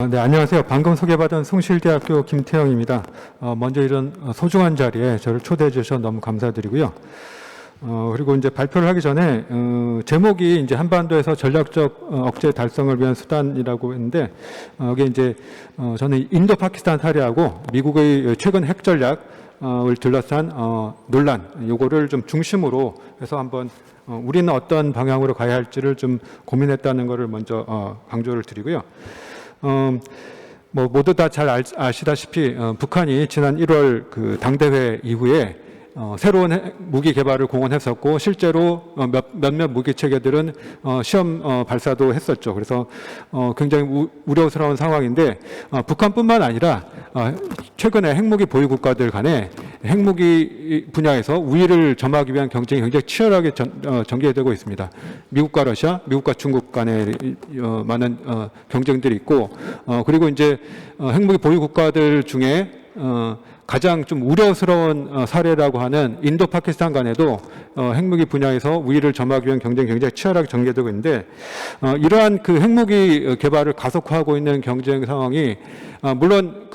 네, 안녕하세요. 방금 소개받은 숭실대학교 김태영입니다. 먼저 이런 소중한 자리에 저를 초대해 주셔서 너무 감사드리고요. 그리고 이제 발표를 하기 전에 제목이 이제 한반도에서 전략적 억제 달성을 위한 수단이라고 했는데 이게 이제 저는 인도 파키스탄 사례하고 미국의 최근 핵 전략을 둘러싼 논란, 요거를 좀 중심으로 해서 한번 우리는 어떤 방향으로 가야 할지를 좀 고민했다는 것을 먼저 강조를 드리고요. 모두 다 잘 아시다시피 북한이 지난 1월 그 당대회 이후에 새로운 무기 개발을 공언했었고 실제로 몇몇 무기 체계들은 시험 발사도 했었죠. 그래서 굉장히 우려스러운 상황인데 북한뿐만 아니라 최근에 핵무기 보유 국가들 간에 핵무기 분야에서 우위를 점하기 위한 경쟁이 굉장히 치열하게 전개되고 있습니다. 미국과 러시아, 미국과 중국 간에 많은 경쟁들이 있고 그리고 이제 핵무기 보유 국가들 중에 가장 좀 우려스러운 사례라고 하는 인도 파키스탄 간에도 핵무기 분야에서 우위를 점하기 위한 경쟁이 굉장히 치열하게 전개되고 있는데 이러한 그 핵무기 개발을 가속화하고 있는 경쟁 상황이 물론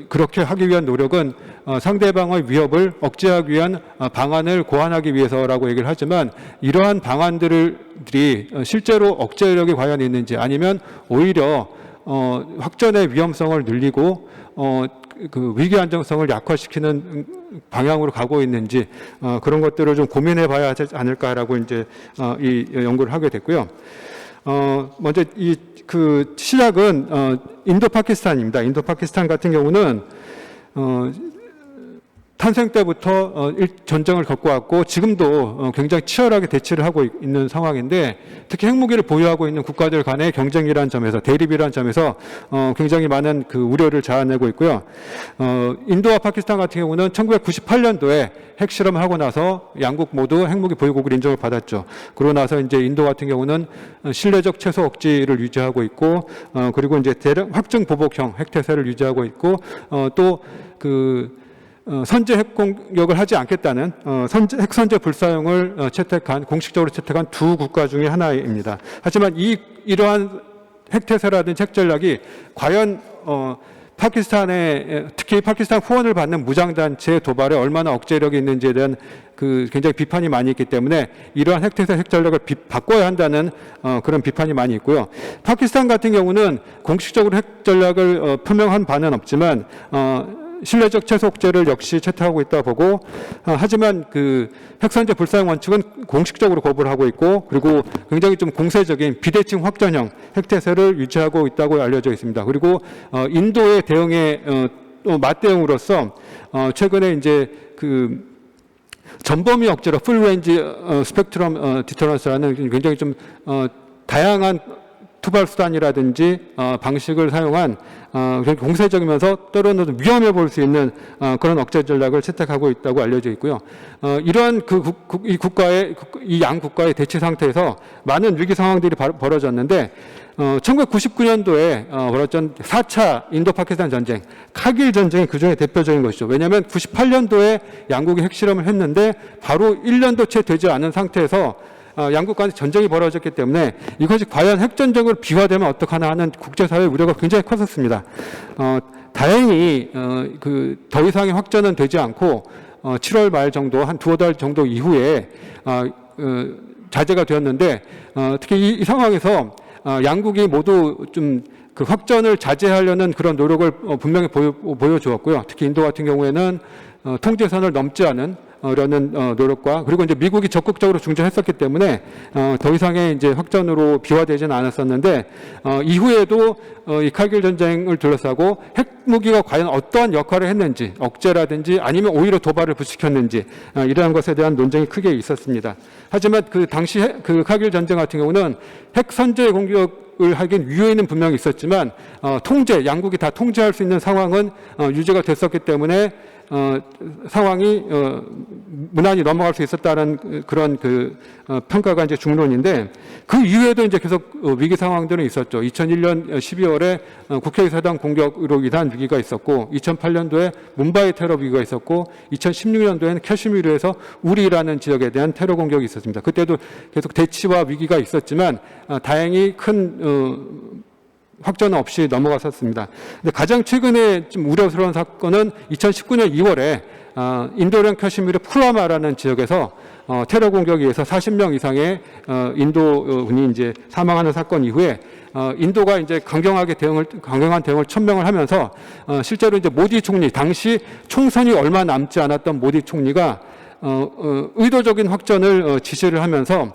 그렇게 하기 위한 노력은 상대방의 위협을 억제하기 위한 방안을 고안하기 위해서라고 얘기를 하지만 이러한 방안들이 실제로 억제력이 과연 있는지 아니면 오히려 확전의 위험성을 늘리고 그 위기 안정성을 약화시키는 방향으로 가고 있는지 그런 것들을 좀 고민해 봐야 하지 않을까라고 이제 이 연구를 하게 됐고요. 먼저 그 시작은 인도 파키스탄입니다. 인도 파키스탄 같은 경우는 탄생 때부터 전쟁을 겪고 왔고 지금도 굉장히 치열하게 대치를 하고 있는 상황인데 특히 핵무기를 보유하고 있는 국가들 간의 경쟁이라는 점에서 대립이라는 점에서 굉장히 많은 그 우려를 자아내고 있고요. 인도와 파키스탄 같은 경우는 1998년도에 핵실험을 하고 나서 양국 모두 핵무기 보유국을 인정을 받았죠. 그러고 나서 이제 인도 같은 경우는 신뢰적 최소 억지를 유지하고 있고 그리고 이제 대량 확증 보복형 핵태세를 유지하고 있고 또 선제 핵 공격을 하지 않겠다는 핵 선제 불사용을 공식적으로 채택한 두 국가 중에 하나입니다. 하지만 이러한 핵태세라든지 핵 전략이 과연 특히 파키스탄 후원을 받는 무장단체의 도발에 얼마나 억제력이 있는지에 대한 굉장히 비판이 많이 있기 때문에 이러한 핵태세 핵 전략을 바꿔야 한다는 그런 비판이 많이 있고요. 파키스탄 같은 경우는 공식적으로 핵 전략을 표명한 바는 없지만 신뢰적 최소 억제를 역시 채택하고 있다 보고 하지만 핵선제 불사용 원칙은 공식적으로 거부를 하고 있고 그리고 굉장히 좀 공세적인 비대칭 확전형 핵태세를 유지하고 있다고 알려져 있습니다. 그리고 인도의 대응에 맞대응으로서 최근에 이제 전범위 억제로 풀레인지 스펙트럼 디터런스라는 굉장히 좀 다양한 투발 수단이라든지 방식을 사용한 공세적이면서 때로는 위험해 보일 수 있는 그런 억제 전략을 채택하고 있다고 알려져 있고요. 이러한 이 양 국가의 대치 상태에서 많은 위기 상황들이 벌어졌는데 1999년도에 벌어졌던 4차 인도 파키스탄 전쟁, 카길 전쟁이 그중에 대표적인 것이죠. 왜냐하면 98년도에 양국이 핵실험을 했는데 바로 1년도 채 되지 않은 상태에서 양국 간에 전쟁이 벌어졌기 때문에 이것이 과연 핵전쟁으로 비화되면 어떡하나 하는 국제사회의 우려가 굉장히 컸었습니다. 다행히 더 이상의 확전은 되지 않고 7월 말 정도 한 두어 달 정도 이후에 자제가 되었는데 특히 이 상황에서 양국이 모두 좀 확전을 자제하려는 그런 노력을 분명히 보여주었고요. 특히 인도 같은 경우에는 통제선을 넘지 않은 라는 노력과 그리고 이제 미국이 적극적으로 중재했었기 때문에 더 이상의 이제 확전으로 비화되지는 않았었는데 이후에도 이 카길 전쟁을 둘러싸고 핵무기가 과연 어떠한 역할을 했는지 억제라든지 아니면 오히려 도발을 부추겼는지 이러한 것에 대한 논쟁이 크게 있었습니다. 하지만 당시 카길 전쟁 같은 경우는 핵 선제 공격을 하긴 유효에는 분명히 있었지만 양국이 다 통제할 수 있는 상황은 유지가 됐었기 때문에 상황이 무난히 넘어갈 수 있었다는 그런 평가가 이제 중론인데 그 이후에도 이제 계속 위기 상황들은 있었죠. 2001년 12월에 국회의사당 공격으로 인한 위기가 있었고 2008년도에 문바이 테러 위기가 있었고 2016년도에는 캐슈미르에서 우리라는 지역에 대한 테러 공격이 있었습니다. 그때도 계속 대치와 위기가 있었지만 다행히 큰 확전 없이 넘어갔었습니다. 근데 가장 최근에 좀 우려스러운 사건은 2019년 2월에 인도령 카슈미르 풀와마라는 지역에서 테러 공격에 의해서 40명 이상의 인도군이 이제 사망하는 사건 이후에 인도가 이제 강경한 대응을 천명을 하면서 실제로 이제 모디 총리, 당시 총선이 얼마 남지 않았던 모디 총리가 의도적인 확전을 지시를 하면서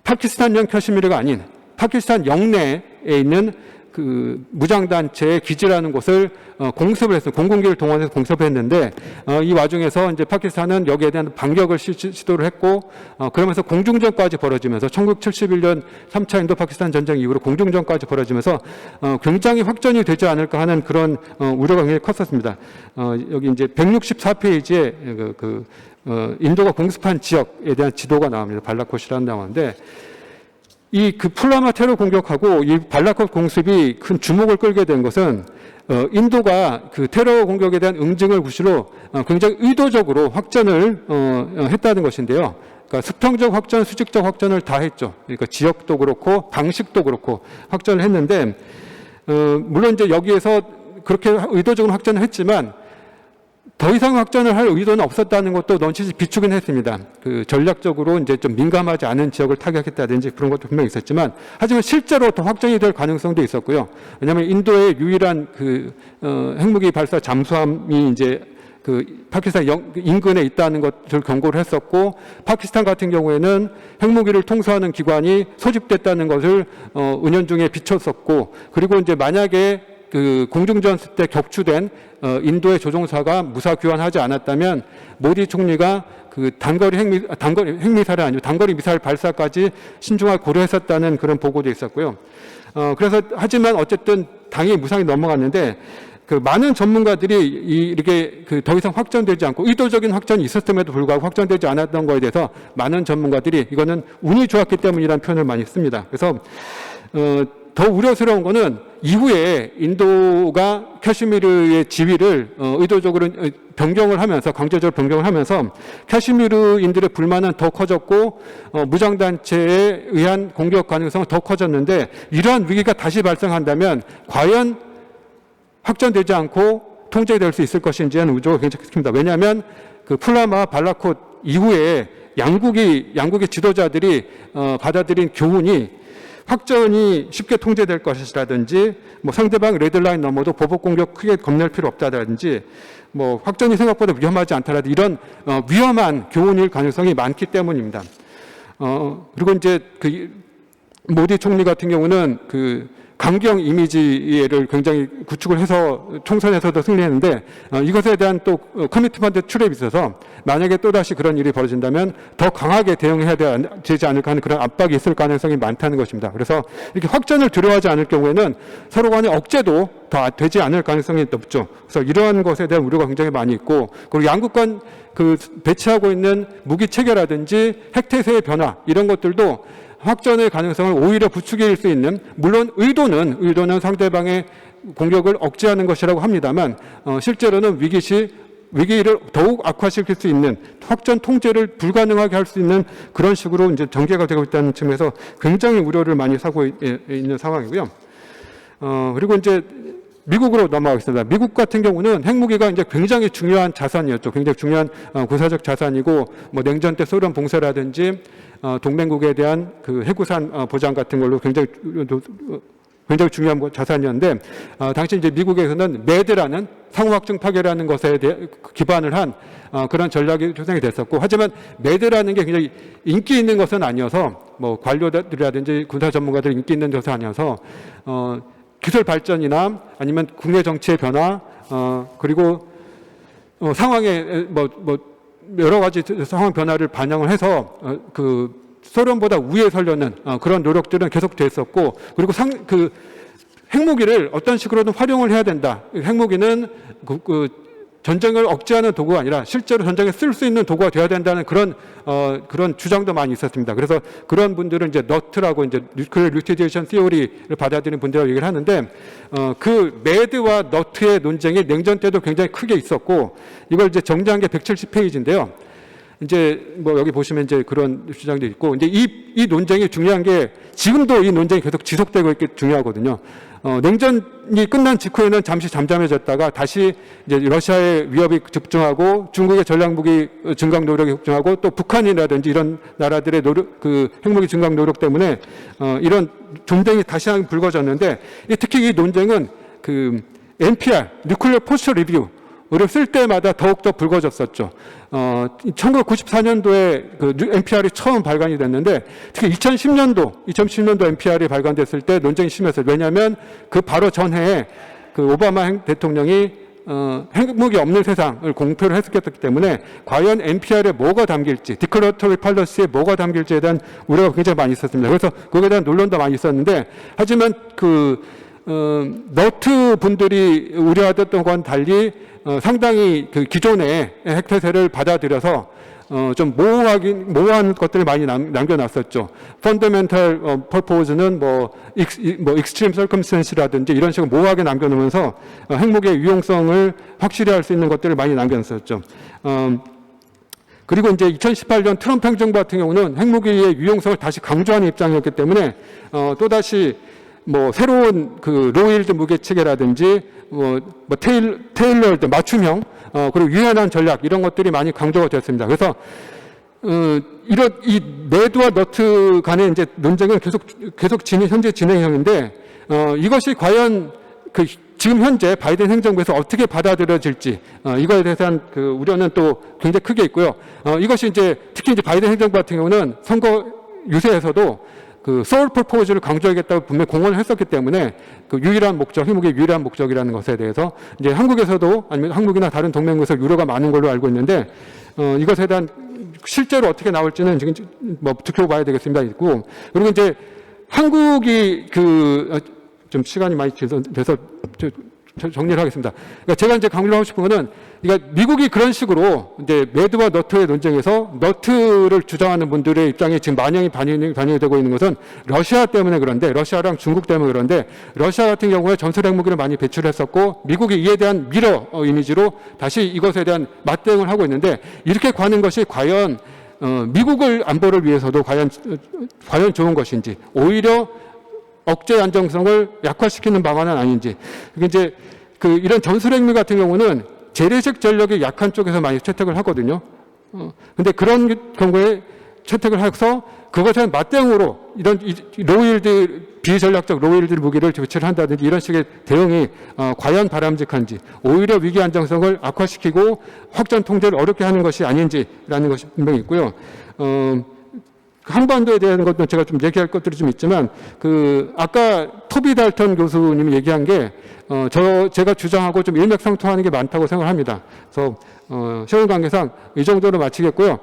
파키스탄령 카슈미르가 아닌 파키스탄 영내에 있는 그 무장단체의 기지라는 곳을 공습을 했어요. 공군기를 동원해서 공습을 했는데 이 와중에서 이제 파키스탄은 여기에 대한 반격을 시도를 했고 그러면서 공중전까지 벌어지면서 1971년 3차 인도 파키스탄 전쟁 이후로 공중전까지 벌어지면서 굉장히 확전이 되지 않을까 하는 그런 우려가 굉장히 컸었습니다. 여기 이제 164페이지에 인도가 공습한 지역에 대한 지도가 나옵니다. 발라콧이라는 나오는데 그 풀와마 테러 공격하고 이 발라콧 공습이 큰 주목을 끌게 된 것은 인도가 그 테러 공격에 대한 응징을 구실로 굉장히 의도적으로 확전을 했다는 것인데요. 그러니까 수평적 확전, 수직적 확전을 다 했죠. 그러니까 지역도 그렇고 방식도 그렇고 확전을 했는데 물론 이제 여기에서 그렇게 의도적으로 확전을 했지만 더 이상 확전을 할 의도는 없었다는 것도 넌치시 비추긴 했습니다. 그 전략적으로 이제 좀 민감하지 않은 지역을 타격했다든지 그런 것도 분명히 있었지만, 하지만 실제로 더 확전이 될 가능성도 있었고요. 왜냐하면 인도의 유일한 핵무기 발사 잠수함이 이제 파키스탄 인근에 있다는 것을 경고를 했었고, 파키스탄 같은 경우에는 핵무기를 통수하는 기관이 소집됐다는 것을 은연중에 비췄었고, 그리고 이제 만약에 공중전술 때 격추된 인도의 조종사가 무사 귀환하지 않았다면 모디 총리가 단거리 핵미사일 아니고 단거리 미사일 발사까지 신중하게 고려했었다는 그런 보고도 있었고요. 그래서 하지만 어쨌든 당연히 무사히 넘어갔는데 많은 전문가들이 이렇게 더 이상 확전되지 않고 의도적인 확전이 있었음에도 불구하고 확전되지 않았던 거에 대해서 많은 전문가들이 이거는 운이 좋았기 때문이라는 표현을 많이 씁니다. 그래서 더 우려스러운 거는 이후에 인도가 카슈미르의 지위를 의도적으로 변경을 하면서, 강제적으로 변경을 하면서 카슈미르인들의 불만은 더 커졌고 무장단체에 의한 공격 가능성은 더 커졌는데, 이러한 위기가 다시 발생한다면 과연 확전되지 않고 통제될 수 있을 것인지는 우려가 굉장히 큽니다. 왜냐하면 풀와마 발라콧 이후에 양국의 지도자들이 받아들인 교훈이 확전이 쉽게 통제될 것이라든지, 상대방 레드라인 넘어도 보복 공격 크게 겁낼 필요 없다든지, 확전이 생각보다 위험하지 않다라든지 이런 위험한 교훈일 가능성이 많기 때문입니다. 그리고 이제 모디 총리 같은 경우는 강경 이미지를 굉장히 구축을 해서 총선에서도 승리했는데, 이것에 대한 또 커미트먼트 출입이 있어서 만약에 또다시 그런 일이 벌어진다면 더 강하게 대응해야 되지 않을까 하는 그런 압박이 있을 가능성이 많다는 것입니다. 그래서 이렇게 확전을 두려워하지 않을 경우에는 서로 간의 억제도 더 되지 않을 가능성이 높죠. 그래서 이러한 것에 대한 우려가 굉장히 많이 있고, 그리고 양국 간 배치하고 있는 무기 체계라든지 핵태세의 변화, 이런 것들도 확전의 가능성을 오히려 부추길 수 있는, 물론 의도는 상대방의 공격을 억제하는 것이라고 합니다만, 실제로는 위기를 더욱 악화시킬 수 있는, 확전 통제를 불가능하게 할 수 있는 그런 식으로 이제 전개가 되고 있다는 측면에서 굉장히 우려를 많이 사고 있는 상황이고요. 그리고 이제 미국으로 넘어가겠습니다. 미국 같은 경우는 핵무기가 이제 굉장히 중요한 자산이었죠. 굉장히 중요한 군사적 자산이고, 냉전 때 소련 봉쇄라든지 동맹국에 대한 해구산 보장 같은 걸로 굉장히 중요한 자산이었는데, 당시 이제 미국에서는 매드라는 상호확증 파괴라는 것에 대해 기반을 한 그런 전략이 조성이 됐었고, 하지만 매드라는 게 굉장히 인기 있는 것은 아니어서, 관료들이라든지 군사 전문가들 인기 있는 것은 아니어서 기술 발전이나 아니면 국내 정치의 변화, 그리고 상황의 여러 가지 상황 변화를 반영을 해서 소련보다 위에 서려는 그런 노력들은 계속 됐었고, 그리고 핵무기를 어떤 식으로든 활용을 해야 된다. 핵무기는 전쟁을 억제하는 도구가 아니라 실제로 전쟁에 쓸 수 있는 도구가 되어야 된다는 그런 주장도 많이 있었습니다. 그래서 그런 분들은 이제 너트라고 이제 뉴클리어 리퀴디에이션 시오리를 받아들이는 분들이라고 얘기를 하는데, 매드와 너트의 논쟁이 냉전 때도 굉장히 크게 있었고, 이걸 이제 정리한 게 170페이지인데요. 이제 뭐 여기 보시면 이제 그런 주장도 있고, 이제 이 논쟁이 중요한 게 지금도 이 논쟁이 계속 지속되고 있기 중요하거든요. 냉전이 끝난 직후에는 잠시 잠잠해졌다가 다시 이제 러시아의 위협이 집중하고 중국의 전략무기 증강 노력이 집중하고 또 북한이라든지 이런 나라들의 노력, 그 핵무기 증강 노력 때문에 이런 논쟁이 다시 한번 불거졌는데, 특히 이 논쟁은 그 NPR, Nuclear Posture Review를 쓸 때마다 더욱더 불거졌었죠. 1994년도에 그 NPR이 처음 발간이 됐는데, 특히 2010년도 NPR이 발간됐을 때 논쟁이 심했어요. 왜냐하면 그 바로 전해에 그 오바마 대통령이 핵무기 없는 세상을 공표를 했었기 때문에 과연 NPR에 뭐가 담길지, Declaratory Policy에 뭐가 담길지에 대한 우려가 굉장히 많이 있었습니다. 그래서 거기에 대한 논란도 많이 있었는데, 하지만 너트 분들이 우려하던 것과는 달리 상당히 그 기존의 핵태세를 받아들여서 좀 모호한 것들을 많이 남겨놨었죠. Fundamental Purpose는 Extreme Circumstance라든지 이런 식으로 모호하게 남겨놓으면서 핵무기의 유용성을 확실히 할 수 있는 것들을 많이 남겨놨었죠. 그리고 이제 2018년 트럼프 행정부 같은 경우는 핵무기의 유용성을 다시 강조하는 입장이었기 때문에 또다시 새로운 그 로일드 무기 체계라든지 테일러드 맞춤형 그리고 유연한 전략 이런 것들이 많이 강조가 됐습니다. 그래서 이런 이 네드와 너트 간의 이제 논쟁은 계속 현재 진행형인데 이것이 과연 그 지금 현재 바이든 행정부에서 어떻게 받아들여질지 이거에 대한 그 우려는 또 굉장히 크게 있고요. 이것이 이제 특히 이제 바이든 행정부 같은 경우는 선거 유세에서도 그 소울 퍼포즈를 강조하겠다고 분명히 공언을 했었기 때문에 그 유일한 목적, 핵무기의 유일한 목적이라는 것에 대해서 이제 한국에서도 아니면 한국이나 다른 동맹국에서 우려가 많은 걸로 알고 있는데 이것에 대한 실제로 어떻게 나올지는 지금 지켜봐야 되겠습니다. 있고 그리고 이제 한국이 좀 시간이 많이 돼서 정리를 하겠습니다. 그러니까 제가 이제 강조하고 싶은 거는, 그러니까 미국이 그런 식으로 이제 매드와 너트의 논쟁에서 너트를 주장하는 분들의 입장이 지금 반영이 되고 있는 것은 러시아 때문에 그런데, 러시아랑 중국 때문에 그런데, 러시아 같은 경우에 전술 핵무기를 많이 배출했었고 미국이 이에 대한 미러 이미지로 다시 이것에 대한 맞대응을 하고 있는데, 이렇게 가는 것이 과연 미국을 안보를 위해서도 과연 좋은 것인지, 오히려 억제 안정성을 약화시키는 방안은 아닌지. 이제 이런 전술핵무기 같은 경우는 재래식 전력이 약한 쪽에서 많이 채택을 하거든요. 근데 그런 경우에 채택을 해서 그것에 맞대응으로 이런 비전략적 로일드 무기를 배치를 한다든지 이런 식의 대응이 과연 바람직한지, 오히려 위기 안정성을 악화시키고 확전 통제를 어렵게 하는 것이 아닌지라는 것이 분명히 있고요. 한반도에 대한 것도 제가 좀 얘기할 것들이 좀 있지만, 아까 토비 달턴 교수님이 얘기한 게, 제가 주장하고 좀 일맥상통하는 게 많다고 생각을 합니다. 그래서, 시간 관계상 이 정도로 마치겠고요.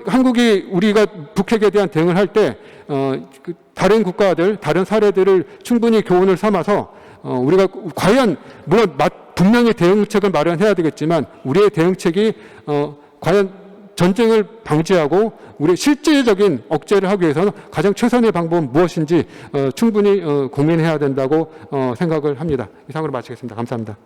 한국이 우리가 북핵에 대한 대응을 할 때, 다른 국가들, 다른 사례들을 충분히 교훈을 삼아서, 우리가 과연, 물론 분명히 대응책을 마련해야 되겠지만, 우리의 대응책이, 과연 전쟁을 방지하고 우리 실질적인 억제를 하기 위해서는 가장 최선의 방법은 무엇인지 충분히 고민해야 된다고 생각을 합니다. 이상으로 마치겠습니다. 감사합니다.